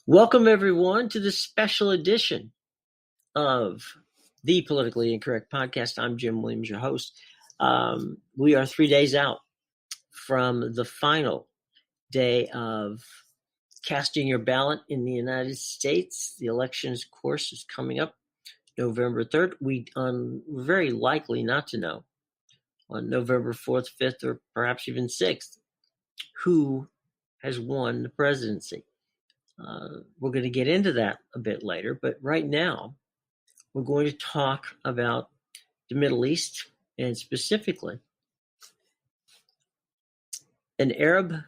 Welcome, everyone, to this special edition of the Politically Incorrect Podcast. I'm Jim Williams, your host. We are 3 days out from the final day of casting your ballot in the United States. The elections, of course, is coming up November 3rd. We're very likely not to know on November 4th, 5th, or perhaps even 6th who has won the presidency. We're going to get into that a bit later, but right now we're going to talk about the Middle East and specifically an ArabNews.com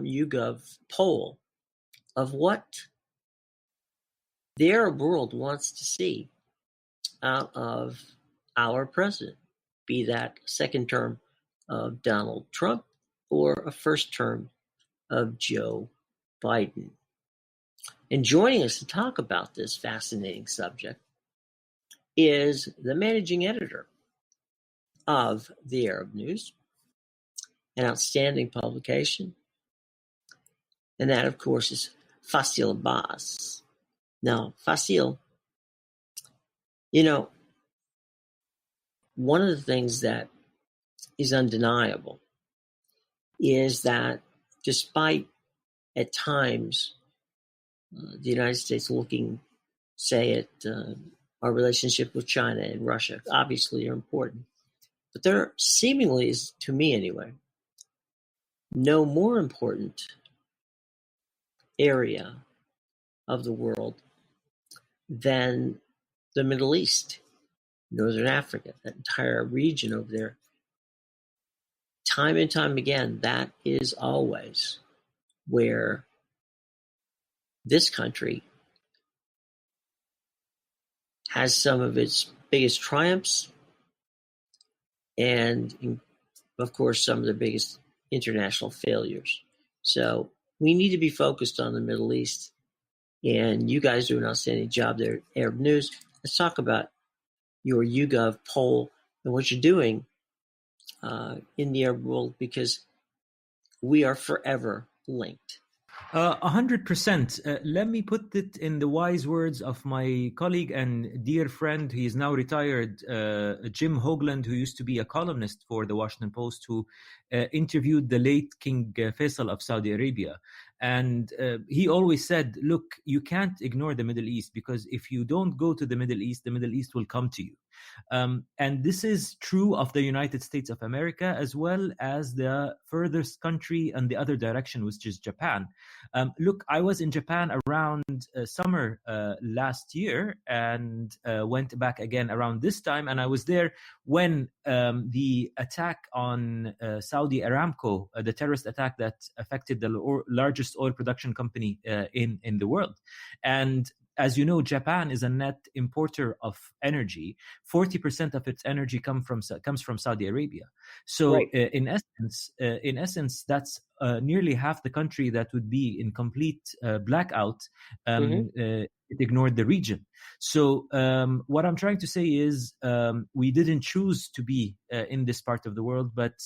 YouGov poll of what the Arab world wants to see out of our president, be that a second term of Donald Trump or a first term of Joe Biden. And joining us to talk about this fascinating subject is the managing editor of the Arab News, an outstanding publication. And that, of course, is Faisal Abbas. Now, Faisal, one of the things that is undeniable is that despite at times the United States looking, say, at our relationship with China and Russia, obviously are important. But there seemingly is, to me anyway, no more important area of the world than the Middle East, Northern Africa, that entire region over there. Time and time again, that is always where this country has some of its biggest triumphs and, of course, some of the biggest international failures. So we need to be focused on the Middle East. And you guys do an outstanding job there at Arab News. Let's talk about your YouGov poll and what you're doing in the Arab world, because we are forever linked. 100%. Let me put it in the wise words of my colleague and dear friend. He is now retired, Jim Hoagland, who used to be a columnist for the Washington Post, who interviewed the late King Faisal of Saudi Arabia. And he always said, look, you can't ignore the Middle East, because if you don't go to the Middle East will come to you. And this is true of the United States of America, as well as the furthest country in the other direction, which is Japan. Look, I was in Japan around summer last year and went back again around this time. And I was there when the attack on Saudi Aramco, the terrorist attack that affected the largest oil production company in the world. And as you know, Japan is a net importer of energy. 40% of its energy comes from Saudi Arabia. So Right. in essence, that's nearly half the country that would be in complete blackout. It ignored the region. So what I'm trying to say is we didn't choose to be in this part of the world, but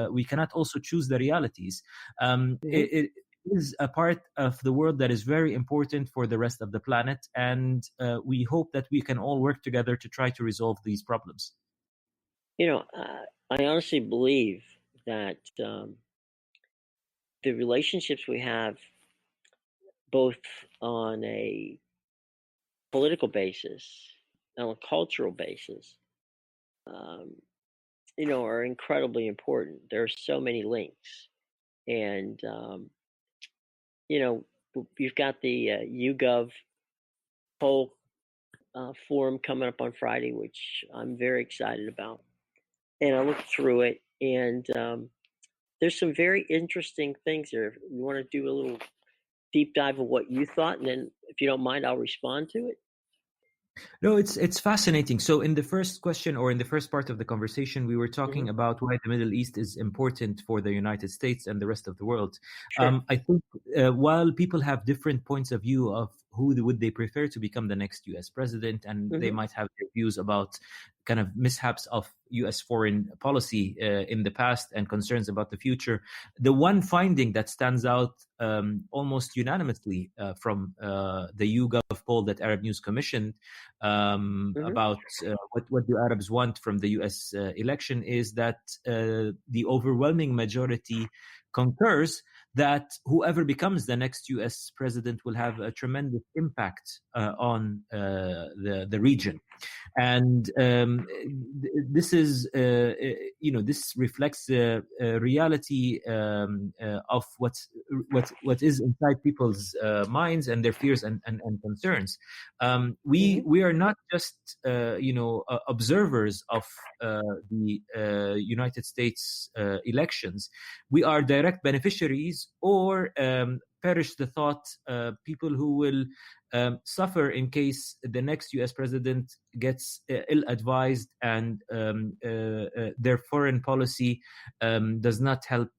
we cannot also choose the realities. It is a part of the world that is very important for the rest of the planet, and we hope that we can all work together to try to resolve these problems. I honestly believe that the relationships we have, both on a political basis and on a cultural basis, are incredibly important. There are so many links, and you've got the YouGov poll forum coming up on Friday, which I'm very excited about. And I looked through it, and there's some very interesting things there. You want to do a little deep dive of what you thought, and then, if you don't mind, I'll respond to it. No, it's fascinating. So in the first question, or in the first part of the conversation, we were talking about why the Middle East is important for the United States and the rest of the world. Sure. I think while people have different points of view of who would they prefer to become the next U.S. president, and they might have their views about kind of mishaps of U.S. foreign policy in the past and concerns about the future. The one finding that stands out almost unanimously from the YouGov poll that Arab News commissioned about what do Arabs want from the U.S. Election is that the overwhelming majority concurs that whoever becomes the next U.S. president will have a tremendous impact on the region. And this is, this reflects the reality of what is inside people's minds and their fears and concerns. We are not just observers of the United States elections. We are direct beneficiaries, or perish the thought, people who will suffer in case the next U.S. president gets ill-advised and their foreign policy does not help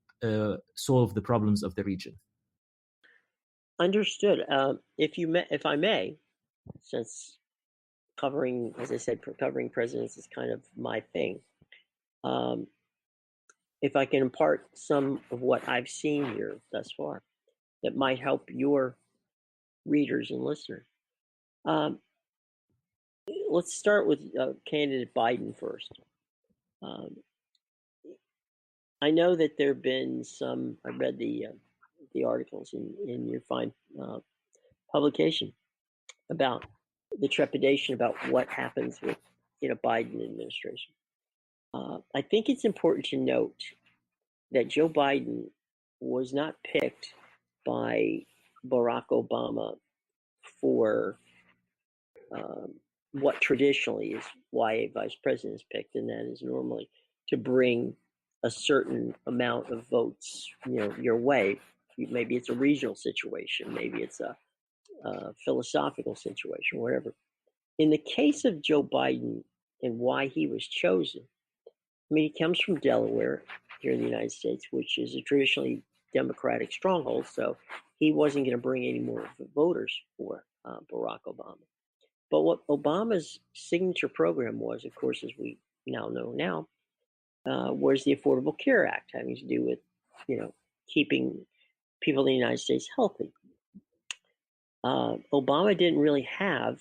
solve the problems of the region. Understood. If I may, since covering, as I said, covering presidents is kind of my thing. If I can impart some of what I've seen here thus far that might help your readers and listeners. Let's start with candidate Biden first. I know that there have been some, I read the articles in your fine publication about the trepidation about what happens with in a Biden administration. I think it's important to note that Joe Biden was not picked by Barack Obama for what traditionally is why a vice president is picked, and that is normally to bring a certain amount of votes, your way. Maybe it's a regional situation, maybe it's a philosophical situation, whatever. In the case of Joe Biden and why he was chosen, I mean, he comes from Delaware here in the United States, which is a traditionally Democratic stronghold, so he wasn't going to bring any more voters for Barack Obama. But what Obama's signature program was, of course, as we now know was the Affordable Care Act, having to do with, keeping people in the United States healthy. Obama didn't really have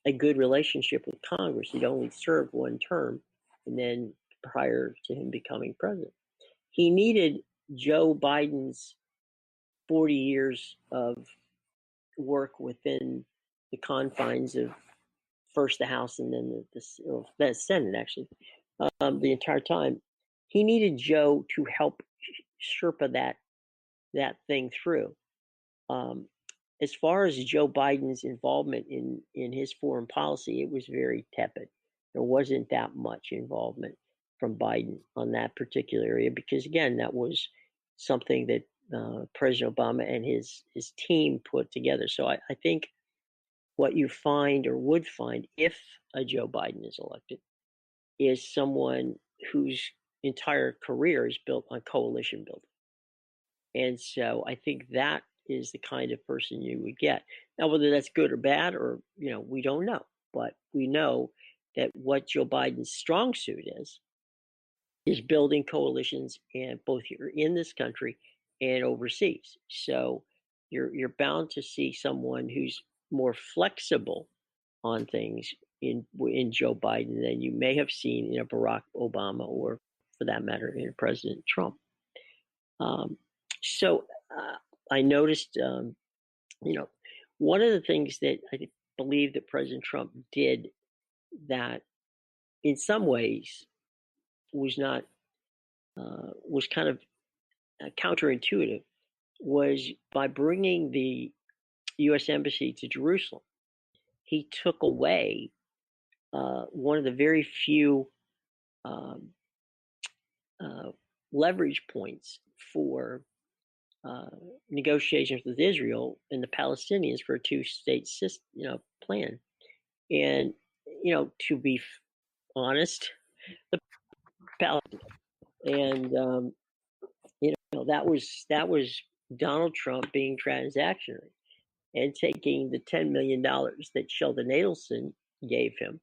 a good relationship with Congress. He'd only served one term, and then prior to him becoming president, he needed Joe Biden's 40 years of work within the confines of first the House and then the Senate, actually, the entire time. He needed Joe to help Sherpa that thing through. As far as Joe Biden's involvement in his foreign policy, it was very tepid. There wasn't that much involvement from Biden on that particular area because, again, that was something that President Obama and his team put together. So I think what you find or would find if a Joe Biden is elected is someone whose entire career is built on coalition building. And so I think that is the kind of person you would get. Now, whether that's good or bad, or, we don't know. But we know that what Joe Biden's strong suit is building coalitions, and both here in this country and overseas. So you're bound to see someone who's more flexible on things in Joe Biden than you may have seen in a Barack Obama, or for that matter, in President Trump. So I noticed, one of the things that I believe that President Trump did that in some ways was not, was kind of counterintuitive, was by bringing the U.S. Embassy to Jerusalem, he took away one of the very few leverage points for negotiations with Israel and the Palestinians for a two-state system, plan. And to be honest, the Palestinians, and that was Donald Trump being transactionary. and taking the $10 million that Sheldon Adelson gave him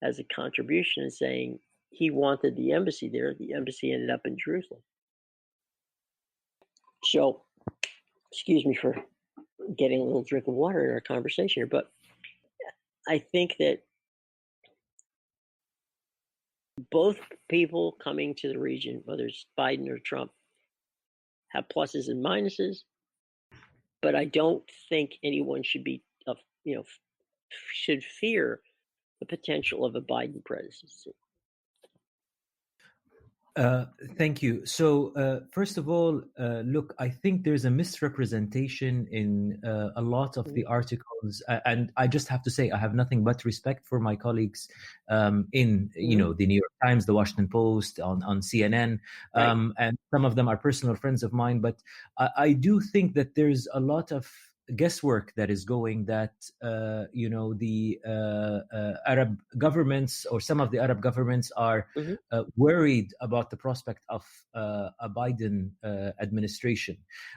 as a contribution and saying he wanted the embassy there. The embassy ended up in Jerusalem. So, excuse me for getting a little drink of water in our conversation here, but I think that both people coming to the region, whether it's Biden or Trump, have pluses and minuses, but I don't think anyone should be, should fear the potential of a Biden presidency. Thank you. So, first of all, look, I think there's a misrepresentation in a lot of the articles, and I just have to say I have nothing but respect for my colleagues in, the New York Times, the Washington Post, on CNN, and some of them are personal friends of mine. But I do think that there's a lot of guesswork that is going, that the Arab governments, or some of the Arab governments, are worried about the prospect of a Biden administration,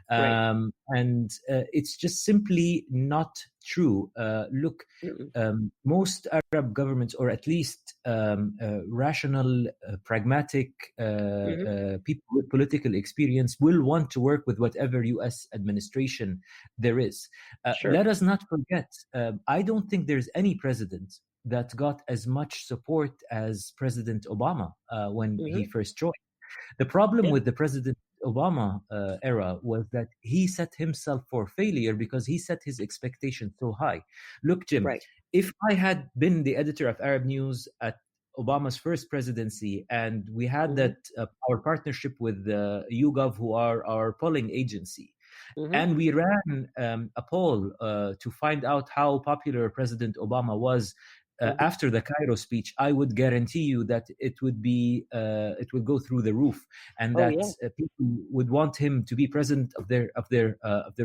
and it's just simply not true. Look, most Arab governments, or at least rational, pragmatic people with political experience, will want to work with whatever U.S. administration there is. Let us not forget, I don't think there's any president that got as much support as President Obama when he first joined. The problem with the President Obama era was that he set himself for failure because he set his expectations so high. Look, Jim, if I had been the editor of Arab News at Obama's first presidency, and we had that our partnership with YouGov, who are our polling agency, and we ran a poll to find out how popular President Obama was after the Cairo speech, I would guarantee you that it would go through the roof, and that people would want him to be president of their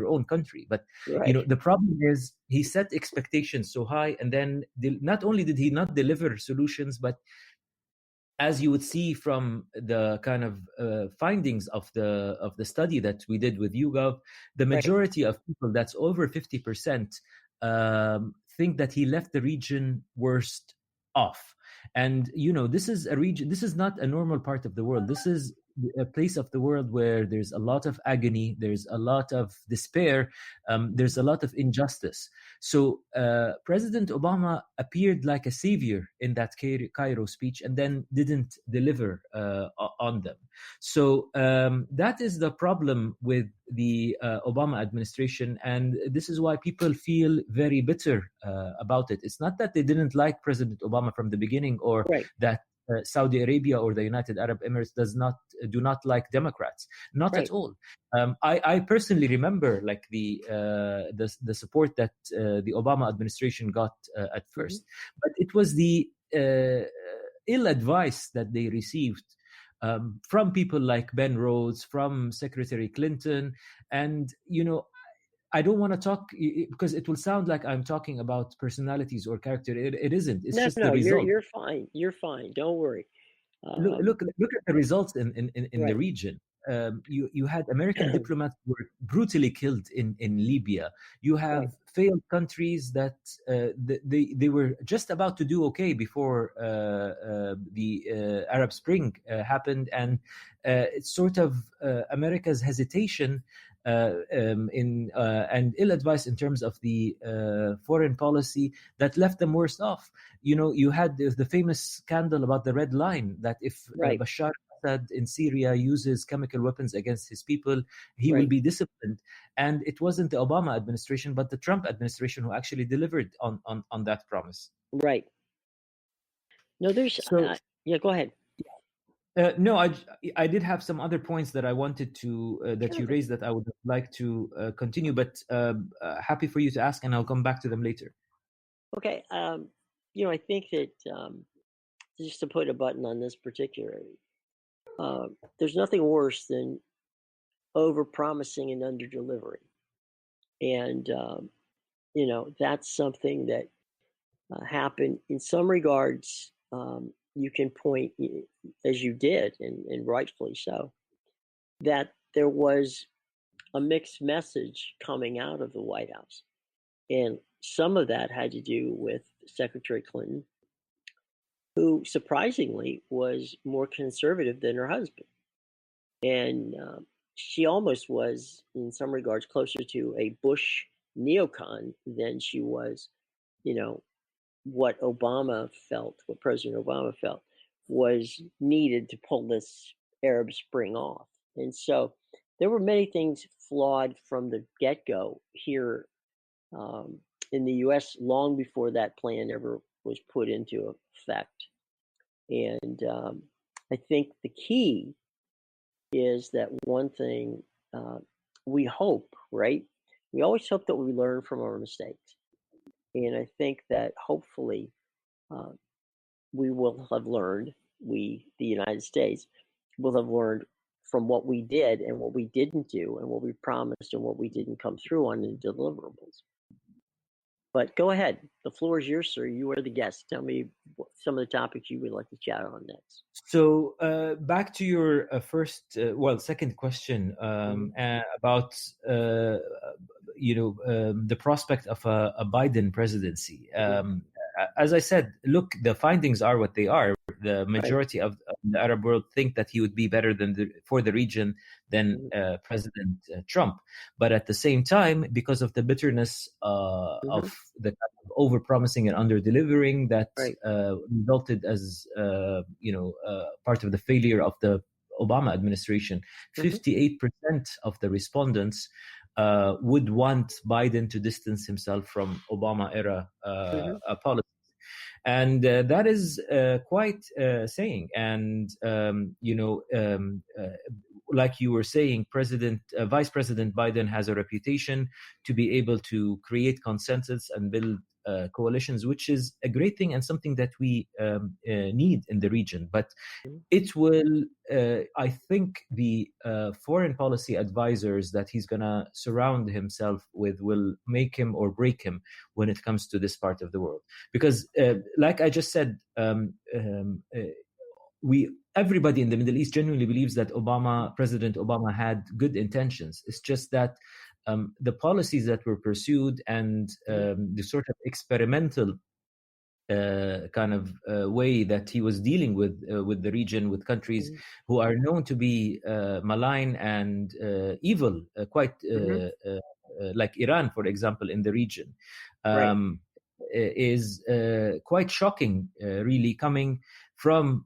own country. But the problem is he set expectations so high, and then not only did he not deliver solutions, but as you would see from the kind of findings of the study that we did with YouGov, the majority of people, that's over 50%, think that he left the region worst off. And this is a region, this is not a normal part of the world. This is a place of the world where there's a lot of agony, there's a lot of despair, there's a lot of injustice. So President Obama appeared like a savior in that Cairo speech, and then didn't deliver on them. So that is the problem with the Obama administration, and this is why people feel very bitter about it. It's not that they didn't like President Obama from the beginning, or that Saudi Arabia or the United Arab Emirates do not like Democrats. Not at all. I personally remember like the support that the Obama administration got at first, but it was the ill advice that they received from people like Ben Rhodes, from Secretary Clinton, and I don't want to talk because it will sound like I'm talking about personalities or character. It isn't. It's just the result. You're fine. You're fine. Don't worry. Look at the results in the region. You had American diplomats who were brutally killed in Libya. You have failed countries that they were just about to do okay before the Arab Spring happened, and it's sort of America's hesitation and ill advice in terms of the foreign policy that left them worse off. You had the famous scandal about the Red Line, that if Bashar Assad in Syria uses chemical weapons against his people, he will be disciplined. And it wasn't the Obama administration, but the Trump administration who actually delivered on that promise. Right. No, there's... go ahead. No, I did have some other points that I wanted to that you raised that I would like to continue, but happy for you to ask, and I'll come back to them later. Okay. I think that just to put a button on this particularly, there's nothing worse than over-promising and under-delivering. And, that's something that happened in some regards. You can point, as you did, and rightfully so, that there was a mixed message coming out of the White House. And some of that had to do with Secretary Clinton, who surprisingly was more conservative than her husband. And she almost was, in some regards, closer to a Bush neocon than she was, you know, what Obama felt, what President Obama felt was needed to pull this Arab Spring off. And so there were many things flawed from the get go here um, in the US long before that plan ever was put into effect. And I think the key is that one thing we hope, right? We always hope that we learn from our mistakes. And I think that hopefully uh, we will have learned, the United States, will have learned from what we did and what we didn't do and what we promised and what we didn't come through on the deliverables. But go ahead. The floor is yours, sir. You are the guest. Tell me some of the topics you would like to chat on next. So back to your second question about the prospect of a Biden presidency. As I said, look, the findings are what they are. The majority of the Arab world think that he would be better for the region than President Trump. But at the same time, because of the bitterness of the kind of over-promising and under-delivering that resulted as part of the failure of the Obama administration, 58% of the respondents would want Biden to distance himself from Obama-era policies. And that is quite saying. And, like you were saying, Vice President Biden has a reputation to be able to create consensus and build coalitions, which is a great thing and something that we need in the region. But it will, I think, the foreign policy advisors that he's going to surround himself with will make him or break him when it comes to this part of the world. Because, like I just said, everybody in the Middle East genuinely believes that President Obama had good intentions. It's just that the policies that were pursued and the sort of experimental kind of way that he was dealing with the region, with countries who are known to be malign and evil, quite like Iran, for example, in the region, is quite shocking, really, coming from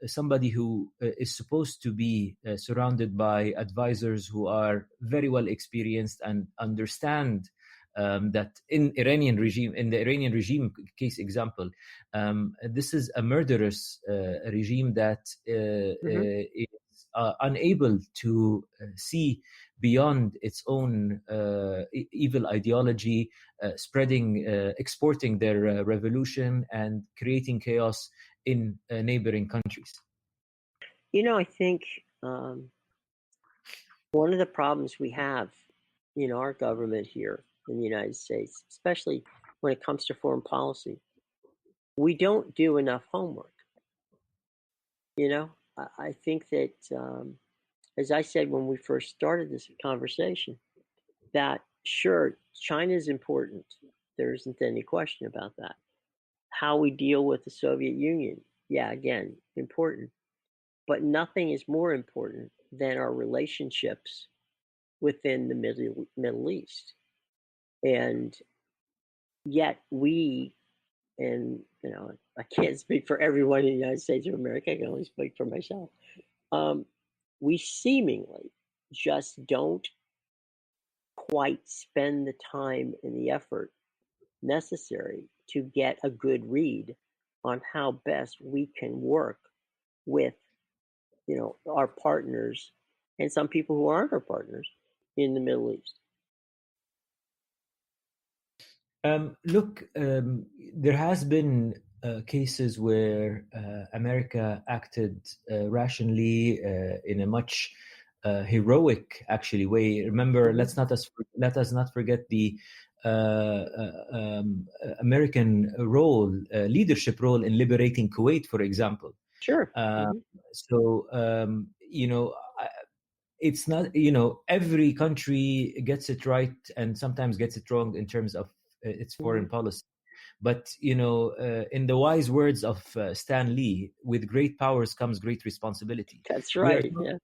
somebody who is supposed to be surrounded by advisors who are very well experienced and understand that in the Iranian regime case example, this is a murderous regime that is unable to see beyond its own evil ideology, exporting their revolution and creating chaos in neighboring countries. I think one of the problems we have in our government here in the United States, especially when it comes to foreign policy, we don't do enough homework. I think that, as I said when we first started this conversation, that sure, China is important. There isn't any question about that. How we deal with the Soviet Union, yeah, again, important. But nothing is more important than our relationships within the Middle East. And yet and I can't speak for everyone in the United States of America, I can only speak for myself. We seemingly just don't quite spend the time and the effort necessary to get a good read on how best we can work with our partners and some people who aren't our partners in the Middle East. Look, there has been cases where America acted rationally in a much heroic, actually, way. Remember, let us not forget the American leadership role in liberating Kuwait, for example. Sure. So it's not, every country gets it right and sometimes gets it wrong in terms of its foreign policy. But in the wise words of Stan Lee, with great powers comes great responsibility. That's right. Yeah.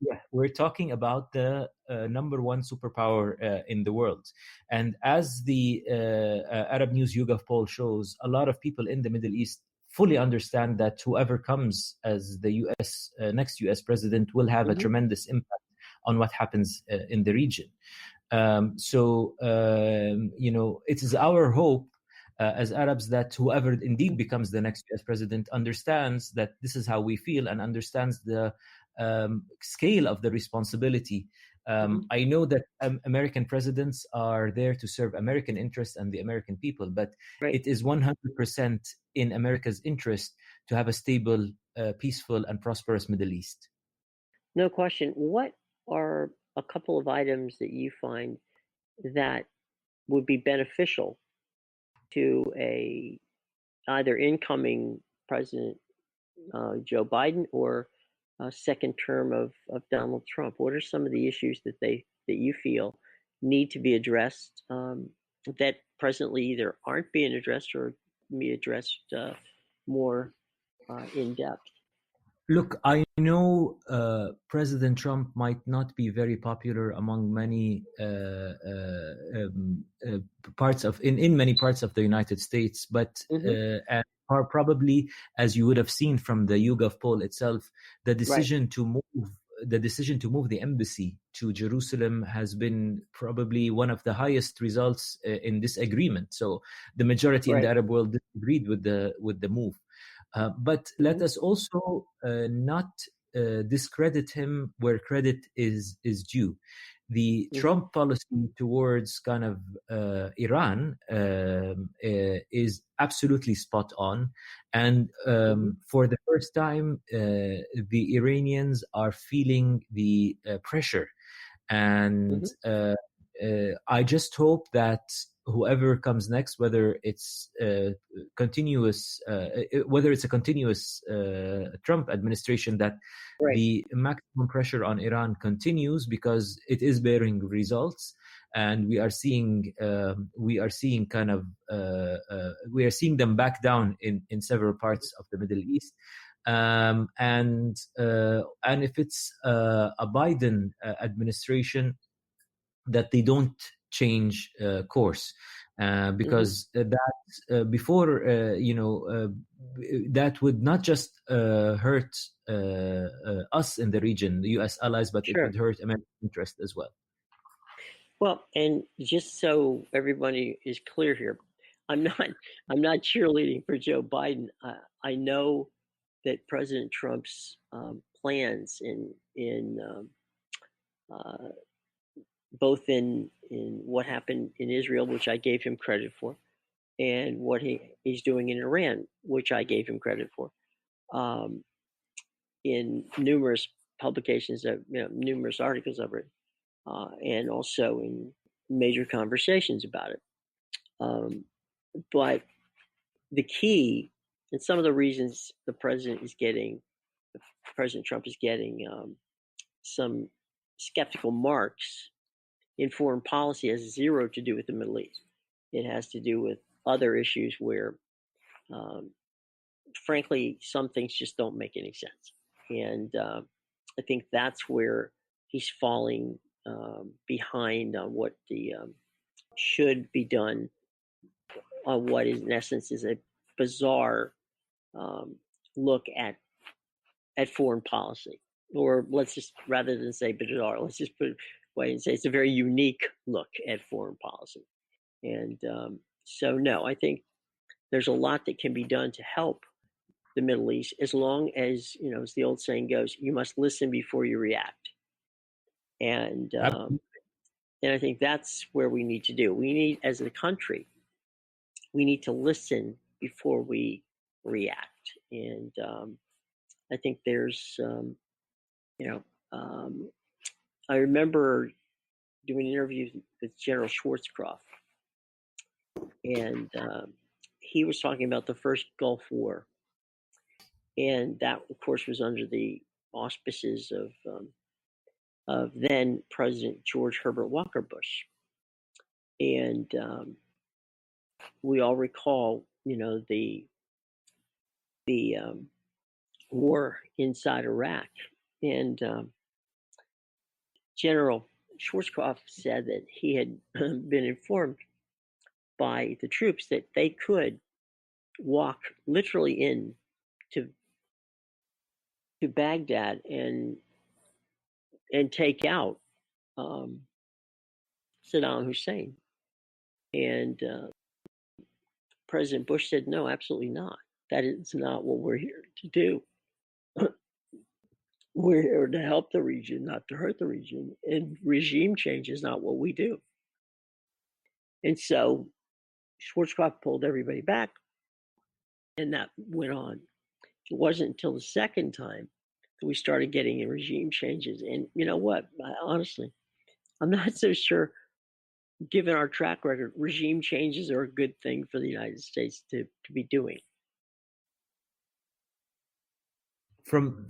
Yeah, we're talking about the number one superpower in the world. And as the Arab News YouGov poll shows, a lot of people in the Middle East fully understand that whoever comes as the next US president will have a tremendous impact on what happens in the region. It is our hope as Arabs that whoever indeed becomes the next US president understands that this is how we feel and understands the scale of the responsibility. I know that American presidents are there to serve American interests and the American people, but it is 100% in America's interest to have a stable, peaceful, and prosperous Middle East. No question. What are a couple of items that you find that would be beneficial to either incoming President Joe Biden or second term of Donald Trump? What are some of the issues that you feel need to be addressed that presently either aren't being addressed or be addressed more in depth? Look, I know President Trump might not be very popular among many parts of in many parts of the United States, but and probably, as you would have seen from the YouGov poll itself, the decision to move the embassy to Jerusalem has been probably one of the highest results in this agreement. So the majority in the Arab world disagreed with the move. But let us also not discredit him where credit is due. The Trump policy towards kind of Iran is absolutely spot on. And for the first time, the Iranians are feeling the pressure. And I just hope that whoever comes next, whether it's a continuous Trump administration, that the maximum pressure on Iran continues, because it is bearing results, and we are seeing them back down in several parts of the Middle East. And if it's a Biden administration, that they don't change course, because that before that would not just hurt us in the region, the U.S. allies, but it would hurt American interest as well. Well, and just so everybody is clear here, I'm not cheerleading for Joe Biden. I know that President Trump's plans in both in what happened in Israel, which I gave him credit for, and what he's doing in Iran, which I gave him credit for, in numerous publications, numerous articles I've written, and also in major conversations about it. But the key, and some of the reasons President Trump is getting some skeptical marks in foreign policy, has zero to do with the Middle East. It has to do with other issues where, frankly, some things just don't make any sense. And I think that's where he's falling behind on what should be done on what is, in essence, is a bizarre look at foreign policy. Or let's just, rather than say bizarre, let's just put it away and say it's a very unique look at foreign policy. And so, no, I think there's a lot that can be done to help the Middle East, as long as, as the old saying goes, you must listen before you react. And I think that's where we need to do. We need, as a country, we need to listen before we react. And I think there's, I remember doing an interview with General Schwarzkopf, and he was talking about the first Gulf War. And that, of course, was under the auspices of then President George Herbert Walker Bush. And we all recall, the war inside Iraq, and General Schwarzkopf said that he had been informed by the troops that they could walk literally in to Baghdad and take out Saddam Hussein. And President Bush said, no, absolutely not. That is not what we're here to do. We're here to help the region, not to hurt the region. And regime change is not what we do. And so Schwarzkopf pulled everybody back, and that went on. It wasn't until the second time that we started getting regime changes. And you know what? Honestly, I'm not so sure, given our track record, regime changes are a good thing for the United States to be doing.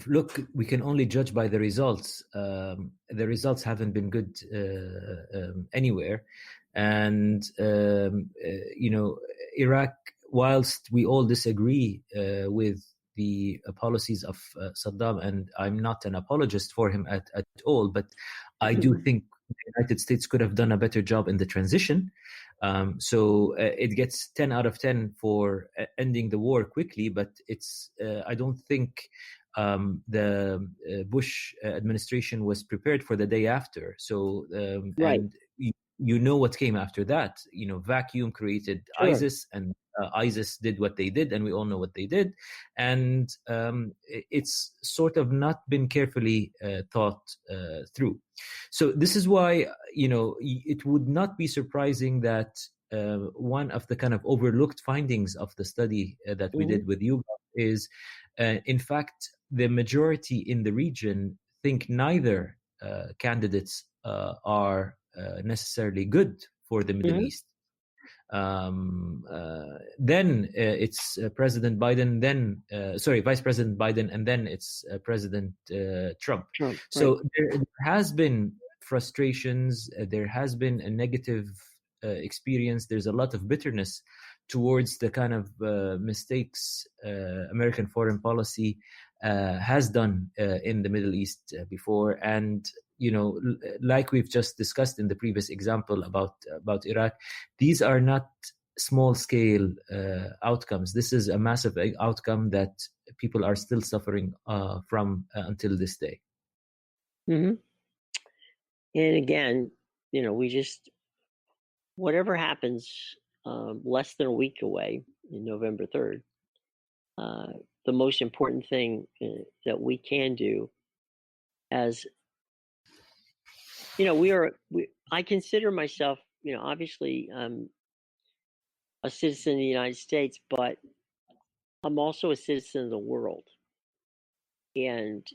Look, we can only judge by the results. The results haven't been good anywhere. And, Iraq, whilst we all disagree with the policies of Saddam, and I'm not an apologist for him at all, but I do think the United States could have done a better job in the transition. So it gets 10 out of 10 for ending the war quickly, but it's I don't think the Bush administration was prepared for the day after. So right. And you know what came after that. Vacuum created Sure. ISIS, and ISIS did what they did, and we all know what they did. And it's sort of not been carefully thought through. So this is why, it would not be surprising that one of the kind of overlooked findings of the study that we did with YouGov is, in fact, the majority in the region think neither candidates are necessarily good for the Middle East. Then it's President Biden, then Vice President Biden, and then it's President Trump. So there has been frustrations, there has been a negative experience, there's a lot of bitterness towards the kind of mistakes American foreign policy has done in the Middle East before. And like we've just discussed in the previous example about Iraq, these are not small scale outcomes. This is a massive outcome that people are still suffering from until this day. And again, we just, whatever happens less than a week away in November 3rd, the most important thing that we can do, as I consider myself, obviously a citizen of the United States, but I'm also a citizen of the world. And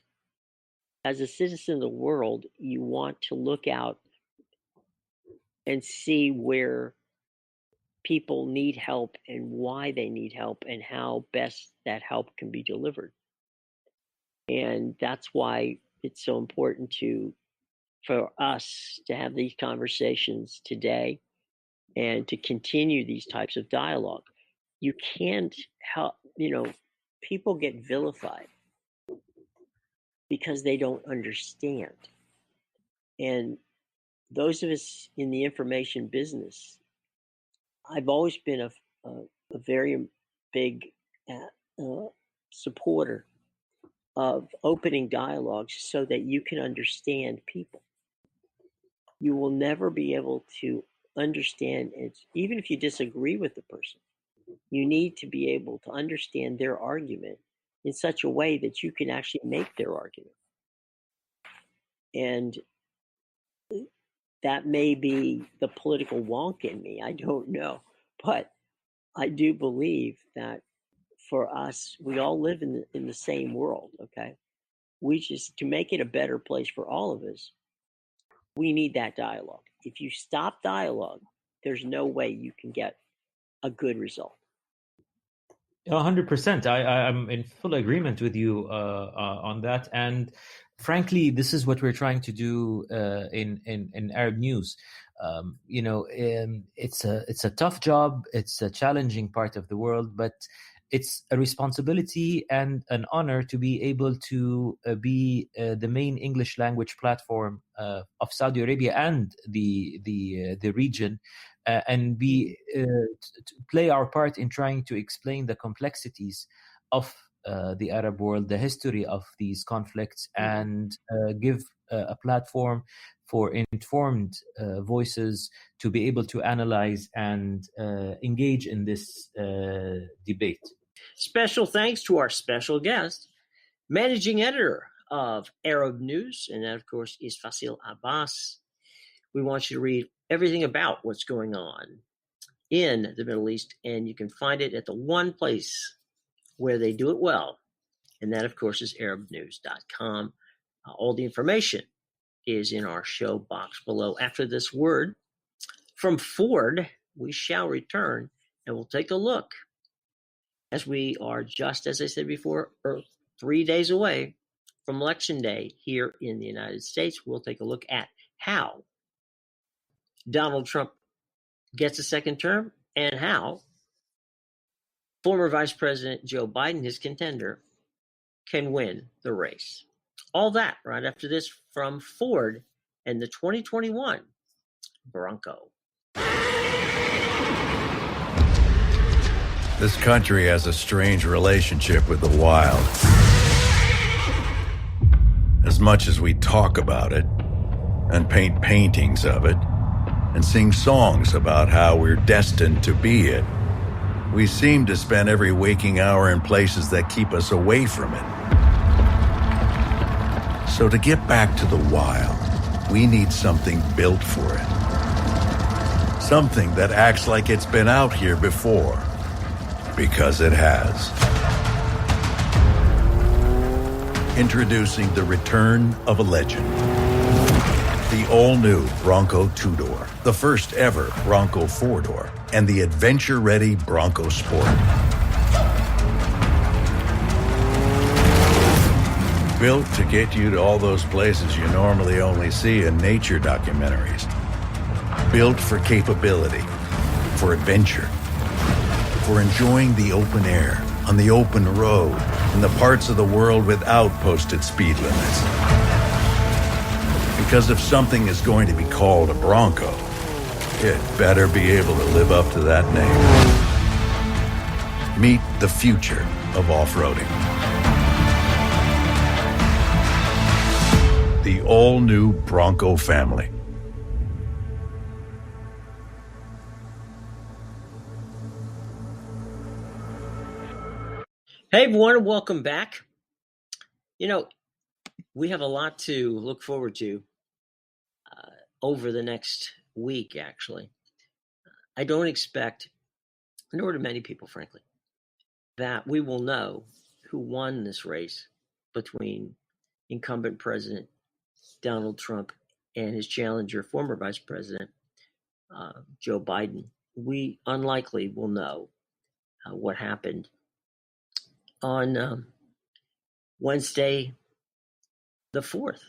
as a citizen of the world, you want to look out and see where people need help and why they need help and how best that help can be delivered. And that's why it's so important for us to have these conversations today and to continue these types of dialogue. You can't help, people get vilified because they don't understand. And those of us in the information business, I've always been a very big supporter of opening dialogues so that you can understand people. You will never be able to understand it, even if you disagree with the person. You need to be able to understand their argument in such a way that you can actually make their argument. And that may be the political wonk in me, I don't know. But I do believe that for us, we all live in the same world, okay? We just, to make it a better place for all of us, we need that dialogue. If you stop dialogue, there's no way you can get a good result. 100%. I'm in full agreement with you on that. And frankly, this is what we're trying to do in Arab News. It's a tough job. It's a challenging part of the world, but it's a responsibility and an honor to be able to be the main English language platform of Saudi Arabia and the region, and be to play our part in trying to explain the complexities of the Arab world, the history of these conflicts, and give a platform for informed voices to be able to analyze and engage in this debate. Special thanks to our special guest, managing editor of Arab News, and that, of course, is Faisal Abbas. We want you to read everything about what's going on in the Middle East, and you can find it at the one place where they do it well, and that, of course, is arabnews.com. All the information is in our show box below. After this word from Ford, we shall return, and we'll take a look, as we are just, as I said before, 3 days away from Election Day here in the United States. We'll take a look at how Donald Trump gets a second term and how former Vice President Joe Biden, his contender, can win the race. All that right after this from Ford and the 2021 Bronco. This country has a strange relationship with the wild. As much as we talk about it, and paint paintings of it, and sing songs about how we're destined to be it, we seem to spend every waking hour in places that keep us away from it. So to get back to the wild, we need something built for it. Something that acts like it's been out here before. Because it has. Introducing the return of a legend. The all-new Bronco 2-door, the first ever Bronco 4-door, and the adventure-ready Bronco Sport. Built to get you to all those places you normally only see in nature documentaries. Built for capability, for adventure, for enjoying the open air, on the open road, in the parts of the world without posted speed limits. Because if something is going to be called a Bronco, it better be able to live up to that name. Meet the future of off-roading. The all-new Bronco family. Hey, everyone, welcome back. We have a lot to look forward to over the next week, actually. I don't expect, nor do many people, frankly, that we will know who won this race between incumbent President Donald Trump and his challenger, former Vice President Joe Biden. We unlikely will know what happened on Wednesday, the 4th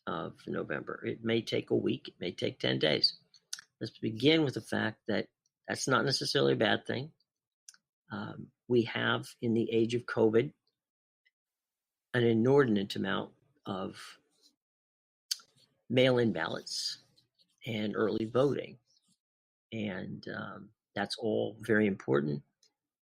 of November. It may take a week. It may take 10 days. Let's begin with the fact that that's not necessarily a bad thing. We have, in the age of COVID, an inordinate amount of mail-in ballots and early voting. And that's all very important.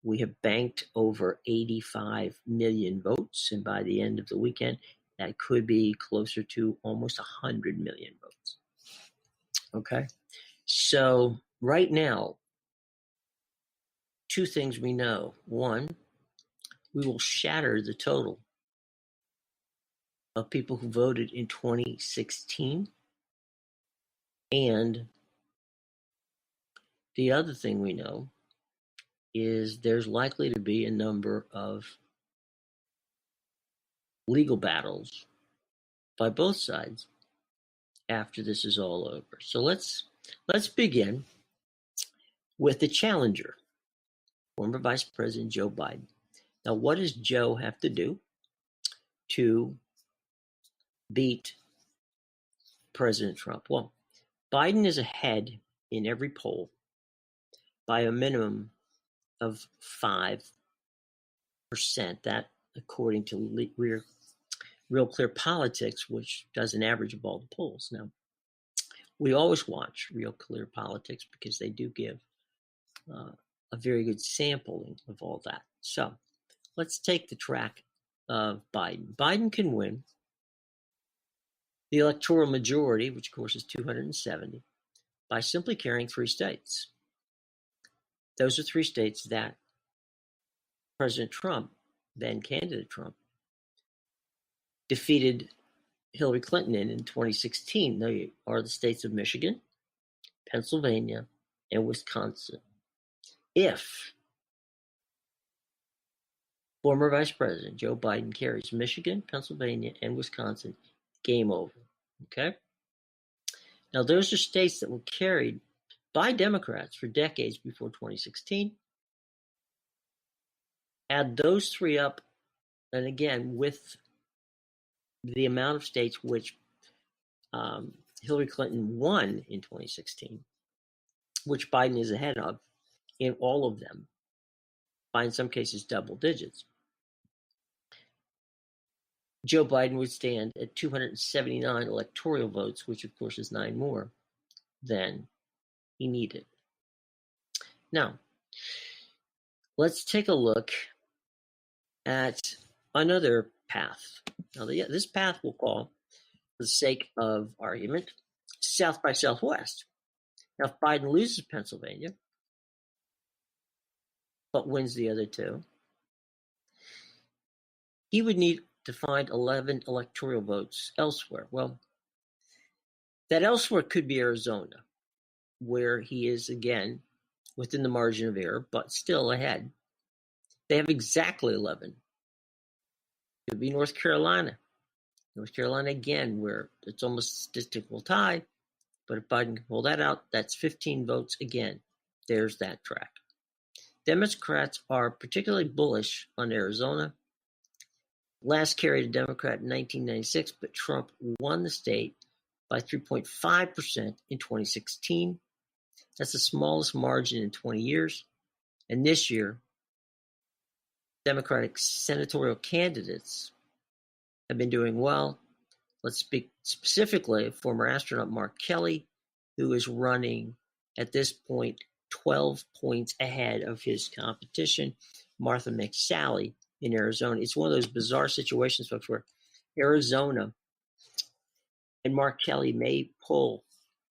We have banked over 85 million votes, and by the end of the weekend, that could be closer to almost 100 million votes. Okay? So right now, two things we know. One, we will shatter the total of people who voted in 2016. And the other thing we know is there's likely to be a number of legal battles by both sides after this is all over. So let's begin with the challenger, former Vice President Joe Biden. Now, what does Joe have to do to beat President Trump? Well, Biden is ahead in every poll by a minimum of 5%. That, according to Real Clear Politics, which does an average of all the polls. Now, we always watch Real Clear Politics because they do give a very good sampling of all that. So let's take the track of Biden. Biden can win the electoral majority, which of course is 270, by simply carrying 3 states. Those are 3 states that President Trump, then candidate Trump, defeated Hillary Clinton in 2016. They are the states of Michigan, Pennsylvania, and Wisconsin. If former Vice President Joe Biden carries Michigan, Pennsylvania, and Wisconsin, game over. Okay? Now, those are states that were carried by Democrats for decades before 2016. Add those 3 up, and again, with the amount of states which Hillary Clinton won in 2016, which Biden is ahead of in all of them, by in some cases double digits, Joe Biden would stand at 279 electoral votes, which of course is 9 more than he needed. Now, let's take a look at another path. Now, this path we'll call, for the sake of argument, South by Southwest. Now, if Biden loses Pennsylvania, but wins the other 2, he would need to find 11 electoral votes elsewhere. Well, that elsewhere could be Arizona, where he is, again, within the margin of error, but still ahead. They have exactly 11. It could be North Carolina. North Carolina, again, where it's almost a statistical tie, but if Biden can pull that out, that's 15 votes again. There's that track. Democrats are particularly bullish on Arizona. Last carried a Democrat in 1996, but Trump won the state by 3.5% in 2016. That's the smallest margin in 20 years. And this year, Democratic senatorial candidates have been doing well. Let's speak specifically of former astronaut Mark Kelly, who is running at this point 12 points ahead of his competition, Martha McSally, in Arizona. It's one of those bizarre situations, folks, where Arizona and Mark Kelly may pull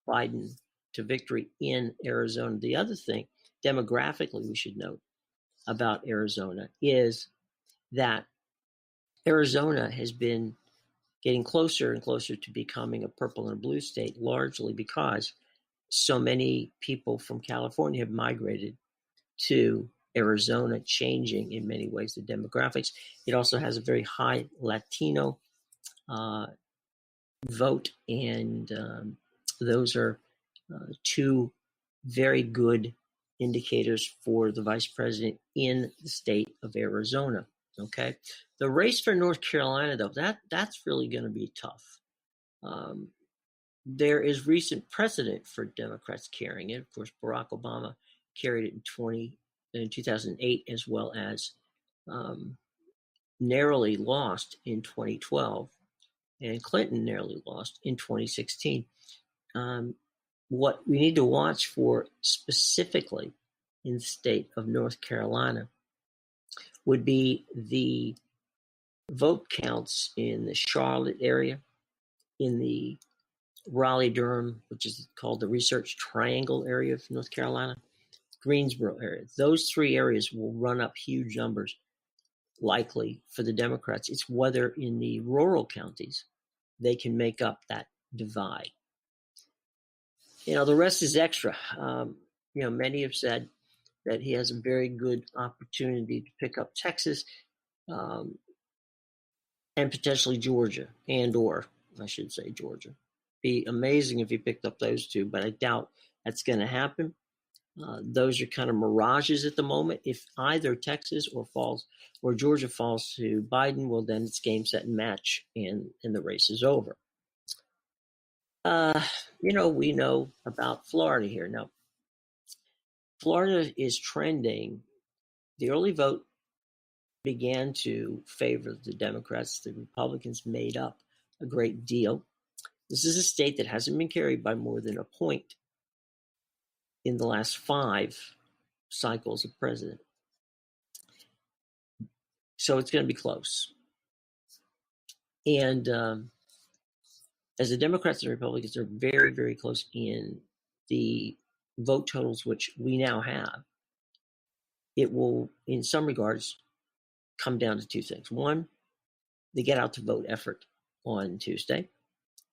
Biden to victory in Arizona. The other thing, demographically, we should note about Arizona is that Arizona has been getting closer and closer to becoming a purple and blue state, largely because so many people from California have migrated to Arizona, changing in many ways the demographics. It also has a very high Latino vote, and those are 2 very good indicators for the vice president in the state of Arizona. Okay, the race for North Carolina, though, that's really going to be tough. There is recent precedent for Democrats carrying it. Of course, Barack Obama carried it in 2008, as well as narrowly lost in 2012, and Clinton narrowly lost in 2016. What we need to watch for specifically in the state of North Carolina would be the vote counts in the Charlotte area, in the Raleigh-Durham, which is called the Research Triangle area of North Carolina, Greensboro area. Those 3 areas will run up huge numbers, likely, for the Democrats. It's whether in the rural counties they can make up that divide. The rest is extra. Many have said that he has a very good opportunity to pick up Texas and potentially Georgia, or I should say Georgia. Be amazing if he picked up those 2, but I doubt that's going to happen. Those are kind of mirages at the moment. If either Texas or Georgia falls to Biden, well, then it's game, set, and match, and the race is over. We know about Florida here. Now, Florida is trending. The early vote began to favor the Democrats. The Republicans made up a great deal. This is a state that hasn't been carried by more than a point in the last 5 cycles of president. So it's going to be close. And as the Democrats and Republicans are very, very close in the vote totals, which we now have, it will, in some regards, come down to 2 things. One, the get out to vote effort on Tuesday.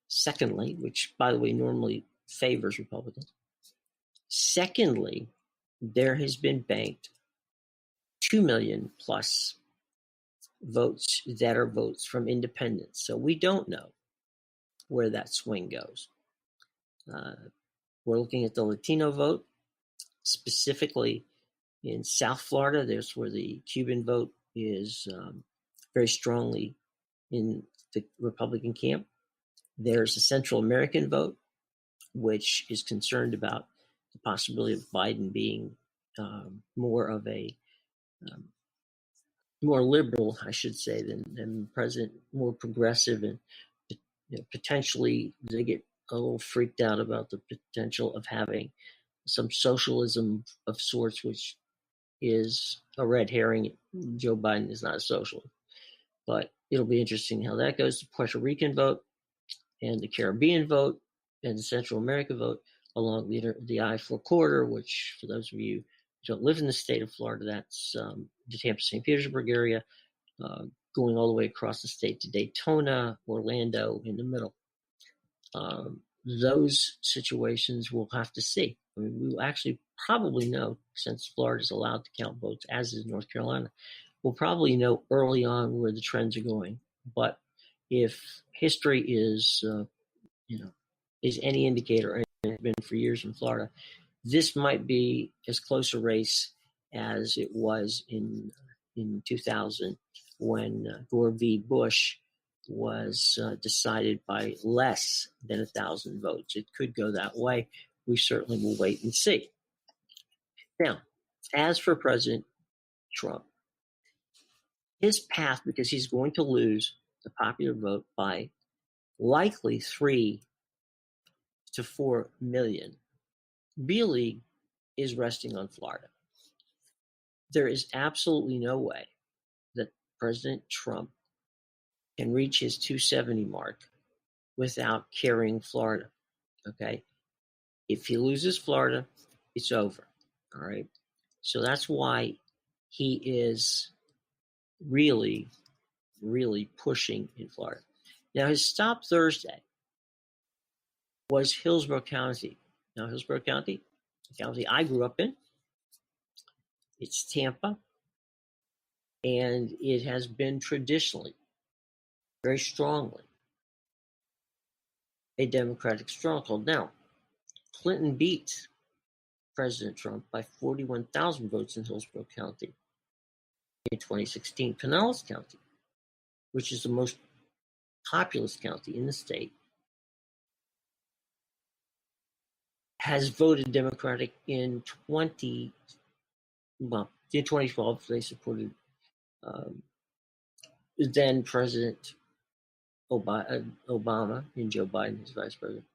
Secondly, which, by the way, normally favors Republicans. Secondly, there has been banked 2 million plus votes that are votes from independents. So we don't know where that swing goes. We're looking at the Latino vote, specifically in South Florida. There's where the Cuban vote is very strongly in the Republican camp. There's a Central American vote, which is concerned about the possibility of Biden being more of a more liberal, I should say, than president, more progressive, and potentially they get a little freaked out about the potential of having some socialism of sorts, which is a red herring. Joe Biden is not a socialist, but it'll be interesting how that goes. The Puerto Rican vote and the Caribbean vote and the Central America vote along the I-4 corridor, which for those of you who don't live in the state of Florida, that's the Tampa-St. Petersburg area, going all the way across the state to Daytona, Orlando in the middle. Those situations we'll have to see. I mean, we will actually probably know, since Florida is allowed to count votes, as is North Carolina, we'll probably know early on where the trends are going. But if history is, is any indicator, and it's been for years in Florida, this might be as close a race as it was in 2000 when Gore v. Bush was decided by less than 1,000 votes. It could go that way. We certainly will wait and see. Now, as for President Trump, his path, because he's going to lose the popular vote by likely 3 to 4 million, really is resting on Florida. There is absolutely no way that President Trump can reach his 270 mark without carrying Florida. Okay? If he loses Florida, it's over. All right? So that's why he is really, really pushing in Florida. Now, his stop Thursday was Hillsborough County. Now, Hillsborough County, the county I grew up in, it's Tampa, and it has been traditionally, very strongly, a Democratic stronghold. Now, Clinton beat President Trump by 41,000 votes in Hillsborough County in 2016. Pinellas County, which is the most populous county in the state, has voted Democratic in 2012. They supported then President Obama and Joe Biden as vice president.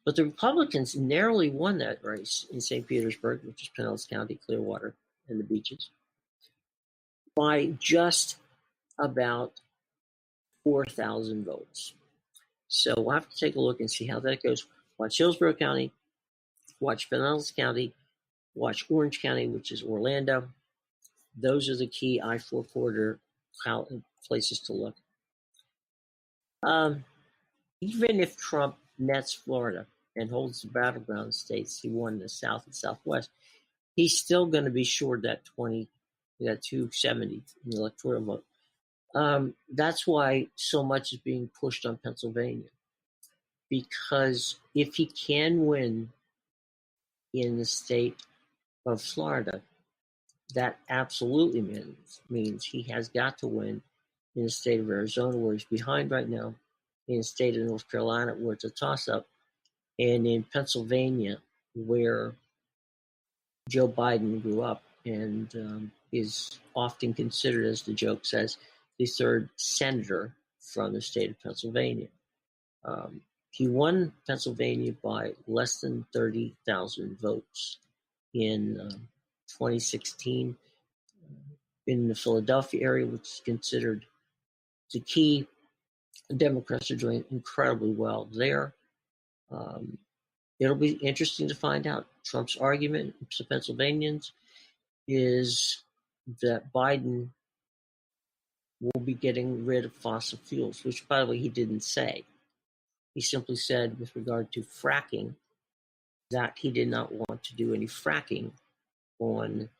But the Republicans narrowly won that race in St. Petersburg, which is Pinellas County, Clearwater, and the beaches, by just about 4,000 votes. So we'll have to take a look and see how that goes. Watch Hillsborough County, watch Pinellas County, watch Orange County, which is Orlando. Those are the key I-4 corridor places to look. Even if Trump nets Florida and holds the battleground states he won in the South and Southwest, he's still going to be short that 270 in the electoral vote. That's why so much is being pushed on Pennsylvania, because if he can win in the state of Florida, that absolutely means he has got to win in the state of Arizona, where he's behind right now, in the state of North Carolina, where it's a toss-up, and in Pennsylvania, where Joe Biden grew up and is often considered, as the joke says, the third senator from the state of Pennsylvania. He won Pennsylvania by less than 30,000 votes in 2016 in the Philadelphia area, which is considered the key. The Democrats are doing incredibly well there. It'll be interesting to find out. Trump's argument to Pennsylvanians is that Biden will be getting rid of fossil fuels, which, by the way, he didn't say. He simply said, with regard to fracking, that he did not want to do any fracking on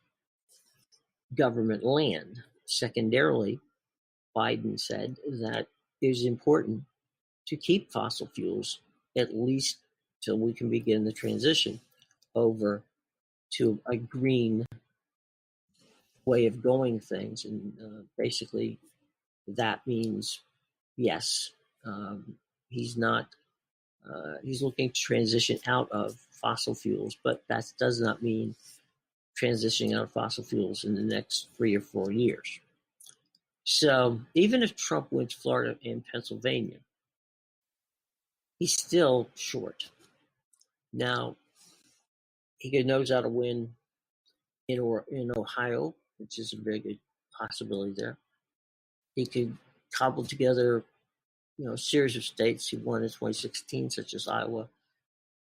government land. Secondarily, Biden said that it is important to keep fossil fuels at least till we can begin the transition over to a green way of going things. And basically, that means, yes, he's looking to transition out of fossil fuels, but that does not mean transitioning out of fossil fuels in the next 3 or 4 years. So even if Trump wins Florida and Pennsylvania, he's still short. Now, he could nose out a win in Ohio, which is a very good possibility there. He could cobble together, a series of states he won in 2016, such as Iowa,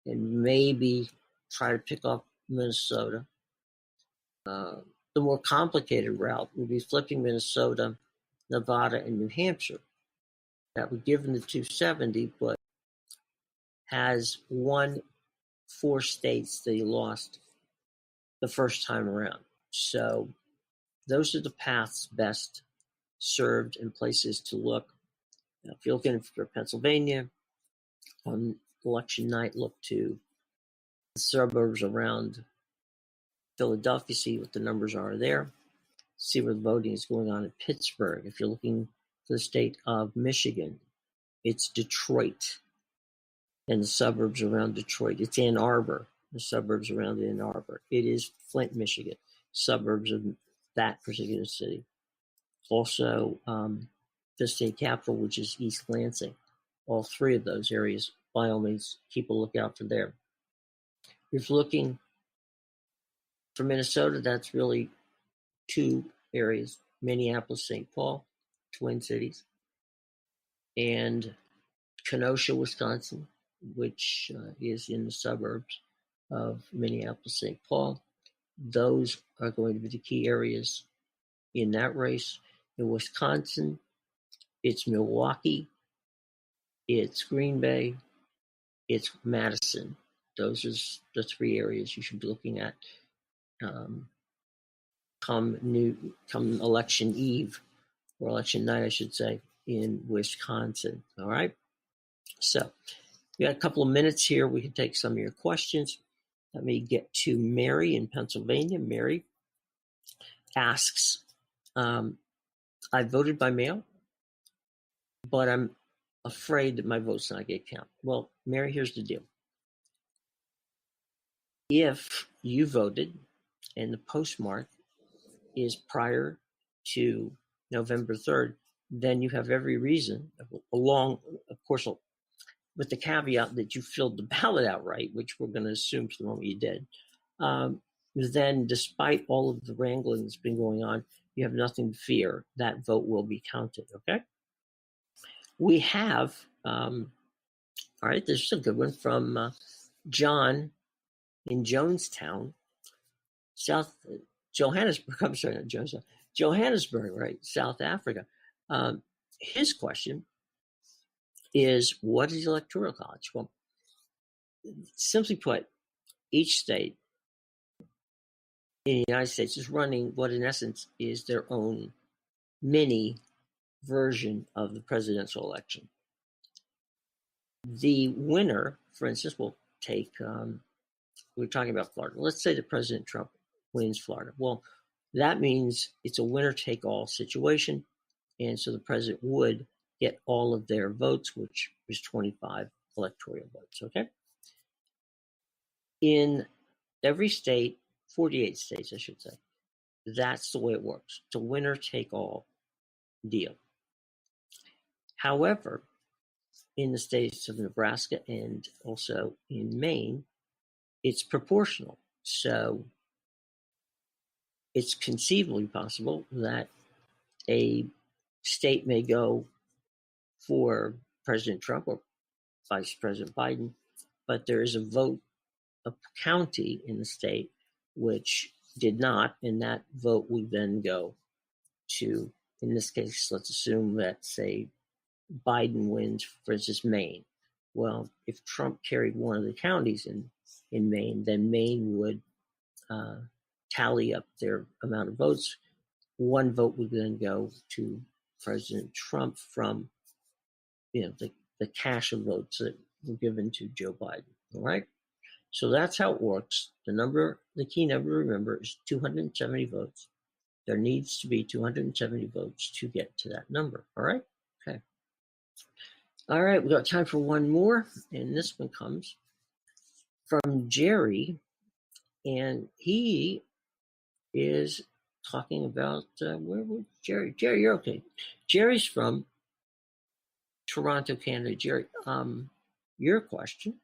and maybe try to pick up Minnesota. The more complicated route would be flipping Minnesota, Nevada, and New Hampshire. That would give him the 270, but has won 4 states that he lost the first time around. So those are the paths best served and places to look. Now, if you're looking for Pennsylvania, on election night, look to the suburbs around Philadelphia, see what the numbers are there, see where the voting is going on in Pittsburgh. If you're looking for the state of Michigan, it's Detroit and the suburbs around Detroit. It's Ann Arbor, the suburbs around Ann Arbor. It is Flint, Michigan, suburbs of that particular city. Also, the state capital, which is East Lansing. All 3 of those areas, by all means, keep a lookout for there. If looking for Minnesota, that's really 2 areas, Minneapolis, St. Paul, Twin Cities, and Kenosha, Wisconsin, which is in the suburbs of Minneapolis, St. Paul. Those are going to be the key areas in that race. In Wisconsin, it's Milwaukee, it's Green Bay, it's Madison. Those are the 3 areas you should be looking at come election eve, or election night, I should say, in Wisconsin. All right. So we got a couple of minutes here. We can take some of your questions. Let me get to Mary in Pennsylvania. Mary asks, I voted by mail, but I'm afraid that my vote's not going to count. Well, Mary, here's the deal. If you voted and the postmark is prior to November 3rd, then you have every reason, along, of course, with the caveat that you filled the ballot out right, which we're going to assume for the moment you did. Then, despite all of the wrangling that's been going on, you have nothing to fear. That vote will be counted, okay? We have, all right, this is a good one from John in Jonestown, Johannesburg, I'm sorry, not Jonestown, Johannesburg, right, South Africa. His question is, what is the Electoral College? Well, simply put, each state in the United States is running what in essence is their own mini version of the presidential election. The winner, for instance, will take, we're talking about Florida. Let's say that President Trump wins Florida. Well, that means it's a winner-take-all situation, and so the president would get all of their votes, which is 25 electoral votes, okay? In every state, 48 states, I should say, that's the way it works. It's a winner-take-all deal. However, in the states of Nebraska and also in Maine, it's proportional. So it's conceivably possible that a state may go for President Trump or Vice President Biden, but there is a vote, a county in the state which did not, and that vote would then go to, in this case, let's assume that, say, Biden wins, for instance, Maine. Well, if Trump carried one of the counties in Maine, then Maine would tally up their amount of votes. One vote would then go to President Trump from, the cache of votes that were given to Joe Biden. All right. So that's how it works. The key number to remember is 270 votes. There needs to be 270 votes to get to that number. All right. Okay. All right. We got time for one more. And this one comes from Jerry. And he is talking about, where was Jerry? Jerry, you're okay. Jerry's from Toronto, Canada. Jerry, your question,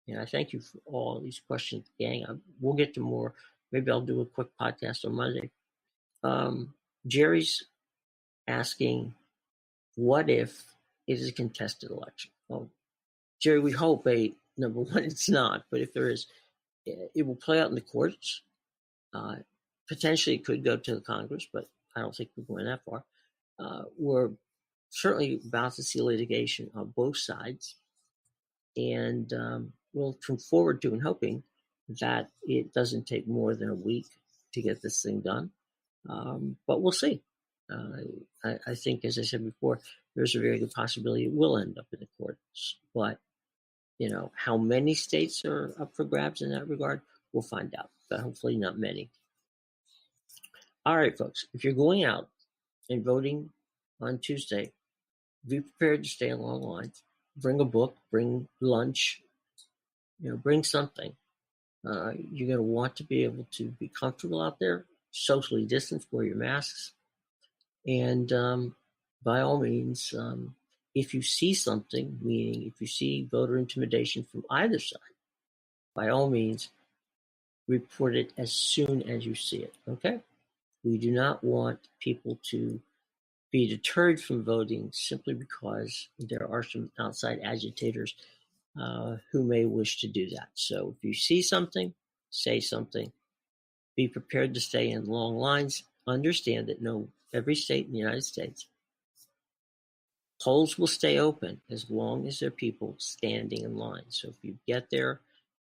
and I thank you for all these questions, gang. We'll get to more. Maybe I'll do a quick podcast on Monday. Jerry's asking, what if it is a contested election? Well, Jerry, we hope number one, it's not, but if there is, it will play out in the courts. Potentially it could go to the Congress, but I don't think we're going that far. We're certainly about to see litigation on both sides, and we'll come forward to and hoping that it doesn't take more than a week to get this thing done. But we'll see. I think, as I said before, there's a very good possibility it will end up in the courts. But, how many states are up for grabs in that regard, we'll find out. But hopefully not many. All right, folks, if you're going out and voting on Tuesday, be prepared to stay in long lines. Bring a book, bring lunch, bring something. You're going to want to be able to be comfortable out there, socially distanced, wear your masks. And by all means, if you see something, meaning if you see voter intimidation from either side, by all means, report it as soon as you see it, okay? We do not want people to be deterred from voting simply because there are some outside agitators who may wish to do that. So if you see something, say something. Be prepared to stay in long lines. Understand that every state in the United States, polls will stay open as long as there are people standing in line. So if you get there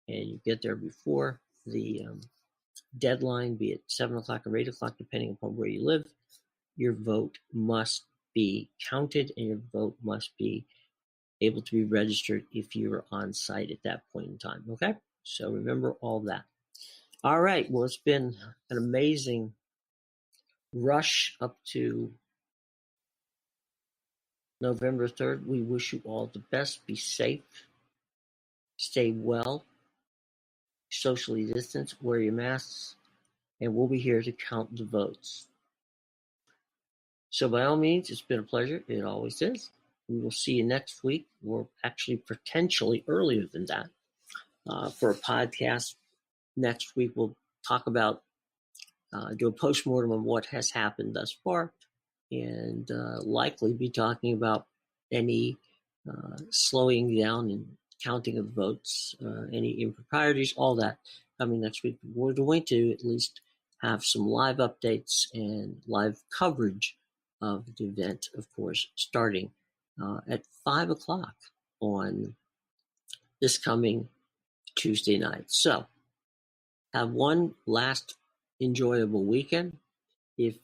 and you get there before the deadline, be it 7 o'clock or 8 o'clock, depending upon where you live, your vote must be counted and your vote must be able to be registered if you're on site at that point in time. Okay? So remember all that. All right. Well, it's been an amazing rush up to November 3rd. We wish you all the best. Be safe. Stay well. Socially distance. Wear your masks. And we'll be here to count the votes. So by all means, it's been a pleasure. It always is. We will see you next week, or actually potentially earlier than that, for a podcast. Next week, we'll talk about, do a postmortem on what has happened thus far, and likely be talking about any slowing down and counting of votes, any improprieties, all that coming next week. We're going to at least have some live updates and live coverage of the event, of course, starting at 5 o'clock on this coming Tuesday night. So have one last enjoyable weekend. If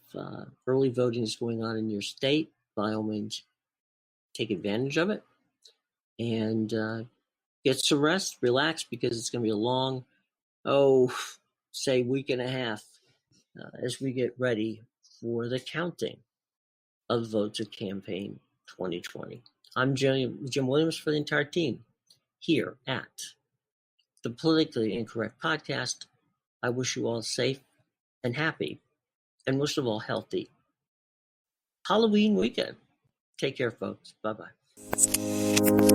early voting is going on in your state, by all means, take advantage of it and get some rest, relax, because it's going to be a long, say, week and a half as we get ready for the counting of votes of campaign 2020. I'm Jim Williams for the entire team here at the Politically Incorrect Podcast. I wish you all safe and happy, and most of all, healthy Halloween weekend. Take care, folks. Bye-bye.